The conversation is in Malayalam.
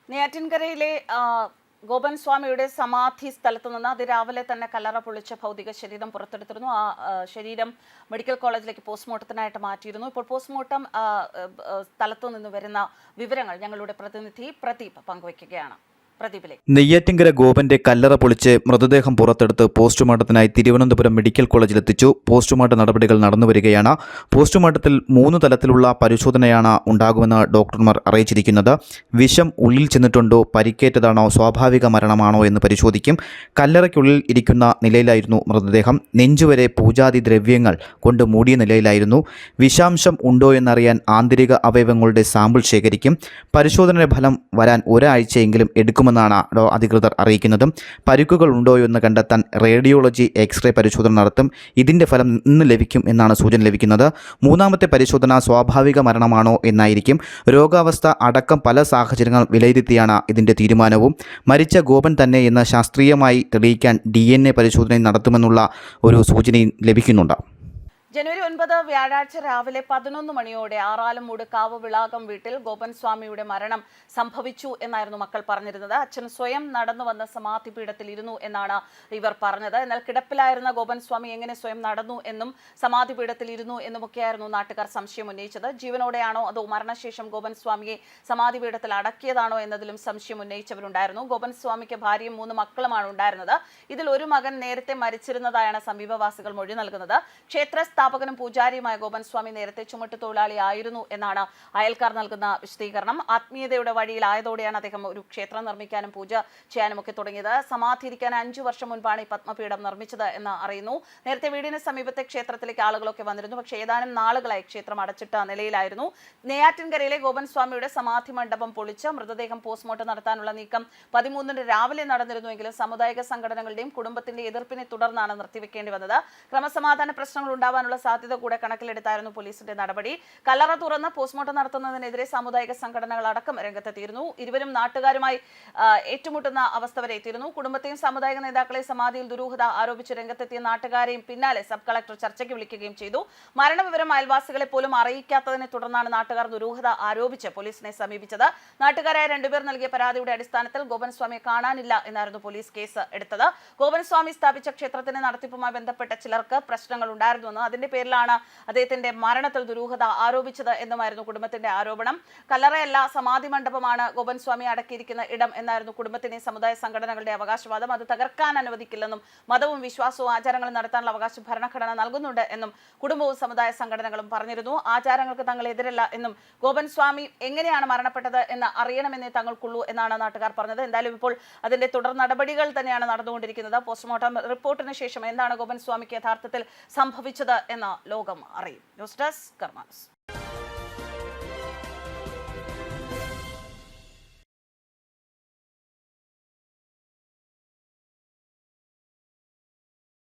നെയ്യാറ്റിൻകരയിലെ ഗോപൻ സ്വാമിയുടെ സമാധി സ്ഥലത്തു നിന്ന് അതിരാവിലെ തന്നെ കല്ലറ പൊളിച്ച ഭൗതിക ശരീരം പുറത്തെടുത്തിരുന്നു. ശരീരം മെഡിക്കൽ കോളേജിലേക്ക് പോസ്റ്റ്മോർട്ടത്തിനായിട്ട് മാറ്റിയിരുന്നു. ഇപ്പോൾ പോസ്റ്റ്മോർട്ടം സ്ഥലത്തു നിന്ന് വരുന്ന വിവരങ്ങൾ ഞങ്ങളുടെ പ്രതിനിധി പ്രദീപ് പങ്കുവയ്ക്കുകയാണ്. നെയ്യാറ്റിൻകര ഗോപന്റെ കല്ലറ പൊളിച്ച് മൃതദേഹം പുറത്തെടുത്ത് പോസ്റ്റ്മോർട്ടത്തിനായി തിരുവനന്തപുരം മെഡിക്കൽ കോളേജിലെത്തിച്ചു. പോസ്റ്റ്മോർട്ടം നടപടികൾ നടന്നുവരികയാണ്. പോസ്റ്റ്മോർട്ടത്തിൽ 3 തലത്തിലുള്ള പരിശോധനയാണ് ഉണ്ടാകുമെന്ന് ഡോക്ടർമാർ അറിയിച്ചിരിക്കുന്നത്. വിഷം ഉള്ളിൽ ചെന്നിട്ടുണ്ടോ, പരിക്കേറ്റതാണോ, സ്വാഭാവിക മരണമാണോ എന്ന് പരിശോധിക്കും. കല്ലറയ്ക്കുള്ളിൽ ഇരിക്കുന്ന നിലയിലായിരുന്നു മൃതദേഹം. നെഞ്ചുവരെ പൂജാതി ദ്രവ്യങ്ങൾ കൊണ്ട് മൂടിയ നിലയിലായിരുന്നു. വിഷാംശം ഉണ്ടോ എന്നറിയാൻ ആന്തരിക അവയവങ്ങളുടെ സാമ്പിൾ ശേഖരിക്കും. പരിശോധനയുടെ ഫലം വരാൻ ഒരാഴ്ചയെങ്കിലും എടുക്കുമെന്നാണ് അധികൃതർ അറിയിക്കുന്നത്. പരിക്കുകൾ ഉണ്ടോ എന്ന് കണ്ടെത്താൻ റേഡിയോളജി എക്സ്റേ പരിശോധന നടത്തും. ഇതിന്റെ ഫലം ഇന്ന് ലഭിക്കും എന്നാണ് സൂചന ലഭിക്കുന്നത്. 3ാമത്തെ പരിശോധന സ്വാഭാവിക മരണമാണോ എന്നായിരിക്കും. രോഗാവസ്ഥ അടക്കം പല സാഹചര്യങ്ങൾ വിലയിരുത്തിയാണ് ഇതിന്റെ തീരുമാനവും. മരിച്ച ഗോപൻ തന്നെ എന്ന് ശാസ്ത്രീയമായി തെളിയിക്കാൻ DNA പരിശോധന നടത്തുമെന്നുള്ള ഒരു സൂചനയും ലഭിക്കുന്നുണ്ട്. ജനുവരി 9 വ്യാഴാഴ്ച രാവിലെ 11 മണിയോടെ ആറാലമൂട് കാവ് വിളാകം വീട്ടിൽ ഗോപൻ സ്വാമിയുടെ മരണം സംഭവിച്ചു എന്നായിരുന്നു മക്കൾ പറഞ്ഞിരുന്നത്. അച്ഛൻ സ്വയം നടന്നു വന്ന സമാധി പീഠത്തിൽ ഇരുന്നു എന്നാണ് ഇവർ പറഞ്ഞത്. എന്നാൽ കിടപ്പിലായിരുന്ന ഗോപൻ സ്വാമി എങ്ങനെ സ്വയം നടന്നു എന്നും സമാധി പീഠത്തിൽ ഇരുന്നു എന്നുമൊക്കെയായിരുന്നു നാട്ടുകാർ സംശയം ഉന്നയിച്ചത്. ജീവനോടെയാണോ അതോ മരണശേഷം ഗോപൻ സ്വാമിയെ സമാധി പീഠത്തിൽ അടക്കിയതാണോ എന്നതിലും സംശയം ഉന്നയിച്ചവരുണ്ടായിരുന്നു. ഗോപൻ സ്വാമിക്ക് ഭാര്യയും 3 മക്കളുമാണ് ഉണ്ടായിരുന്നത്. ഇതിൽ ഒരു മകൻ നേരത്തെ മരിച്ചിരുന്നതായാണ് സമീപവാസികൾ മൊഴി നൽകുന്നത്. ക്ഷേത്ര സ്ഥാപകനും പൂജാരിയുമായ ഗോപൻ സ്വാമി നേരത്തെ ചുമട്ടുതൊഴിലാളിയായിരുന്നു എന്നാണ് അയൽക്കാർ നൽകുന്ന വിശദീകരണം. ആത്മീയതയുടെ വഴിയിലായതോടെയാണ് അദ്ദേഹം ഒരു ക്ഷേത്രം നിർമ്മിക്കാനും പൂജ ചെയ്യാനും ഒക്കെ തുടങ്ങിയത്. സമാധിയിരിക്കാൻ 5 വർഷം മുൻപാണ് ഈ പത്മപീഠം നിർമ്മിച്ചത് എന്ന് അറിയുന്നു. നേരത്തെ വീടിന് സമീപത്തെ ക്ഷേത്രത്തിലേക്ക് ആളുകളൊക്കെ വന്നിരുന്നു. പക്ഷേ ഏതാനും നാളുകളായി ക്ഷേത്രം അടച്ചിട്ട നിലയിലായിരുന്നു. നെയ്യാറ്റിൻകരയിലെ ഗോപൻ സ്വാമിയുടെ സമാധി മണ്ഡപം പൊളിച്ച് മൃതദേഹം പോസ്റ്റ്മോർട്ടം നടത്താനുള്ള നീക്കം 13 രാവിലെ നടന്നിരുന്നുവെങ്കിലും സാമുദായിക സംഘടനകളുടെയും കുടുംബത്തിന്റെ എതിർപ്പിനെ തുടർന്നാണ് നിർത്തിവെക്കേണ്ടി വന്നത്. ക്രമസമാധാന പ്രശ്നങ്ങൾ ഉണ്ടാവാനുള്ള സാധ്യത കൂടെ കണക്കിലെടുത്തായിരുന്നു പോലീസിന്റെ നടപടി. കല്ലറ തുറന്ന് പോസ്റ്റ്മോർട്ടം നടത്തുന്നതിനെതിരെ സാമുദായിക സംഘടനകൾ അടക്കം രംഗത്തെത്തിയിരുന്നു. ഇരുവരും നാട്ടുകാരുമായി ഏറ്റുമുട്ടുന്ന അവസ്ഥ വരെ എത്തിയിരുന്നു. കുടുംബത്തെയും സാമുദായിക നേതാക്കളെ സമാധിയിൽ ദുരൂഹത ആരോപിച്ച് രംഗത്തെത്തിയ നാട്ടുകാരെയും പിന്നാലെ സബ് കളക്ടർ ചർച്ചയ്ക്ക് വിളിക്കുകയും ചെയ്തു. മരണവിവരം അയൽവാസികളെ പോലും അറിയിക്കാത്തതിനെ തുടർന്നാണ് നാട്ടുകാർ ദുരൂഹത ആരോപിച്ച് പോലീസിനെ സമീപിച്ചത്. നാട്ടുകാരായ 2 പേർ നൽകിയ പരാതിയുടെ അടിസ്ഥാനത്തിൽ ഗോപൻ സ്വാമിയെ കാണാനില്ല എന്നായിരുന്നു പോലീസ് കേസ് എടുത്തത്. ഗോപൻ സ്വാമി സ്ഥാപിച്ച ക്ഷേത്രത്തിന്റെ നടത്തിപ്പുമായി ബന്ധപ്പെട്ട ചിലർക്ക് പ്രശ്നങ്ങൾ ഉണ്ടായിരുന്നുവെന്ന് അതിന്റെ പേരിലാണ് അദ്ദേഹത്തിന്റെ മരണത്തിൽ ദുരൂഹത ആരോപിച്ചത് എന്നുമായിരുന്നു കുടുംബത്തിന്റെ ആരോപണം. കല്ലറയല്ല, സമാധി മണ്ഡപമാണ് ഗോപൻ സ്വാമി അടക്കിയിരിക്കുന്ന ഇടം എന്നായിരുന്നു കുടുംബത്തിന്റെയും സമുദായ സംഘടനകളുടെ അവകാശവാദം. അത് തകർക്കാൻ അനുവദിക്കില്ലെന്നും മതവും വിശ്വാസവും ആചാരങ്ങളും നടത്താനുള്ള അവകാശം ഭരണഘടന നൽകുന്നുണ്ട് എന്നും കുടുംബവും സമുദായ സംഘടനകളും പറഞ്ഞിരുന്നു. ആചാരങ്ങൾക്ക് തങ്ങൾ എതിരല്ല എന്നും ഗോപൻ സ്വാമി എങ്ങനെയാണ് മരണപ്പെട്ടത് എന്ന് അറിയണമെന്നേ തങ്ങൾക്കുള്ളൂ എന്നാണ് നാട്ടുകാർ പറഞ്ഞത്. എന്തായാലും ഇപ്പോൾ അതിന്റെ തുടർ നടപടികൾ തന്നെയാണ് നടന്നുകൊണ്ടിരിക്കുന്നത്. പോസ്റ്റ്മോർട്ടം റിപ്പോർട്ടിന് ശേഷം എന്താണ് ഗോപൻ സ്വാമിക്ക് യഥാർത്ഥത്തിൽ സംഭവിച്ചത് എന്ന ലോകം അറിയും. News desk കർമാനസ്.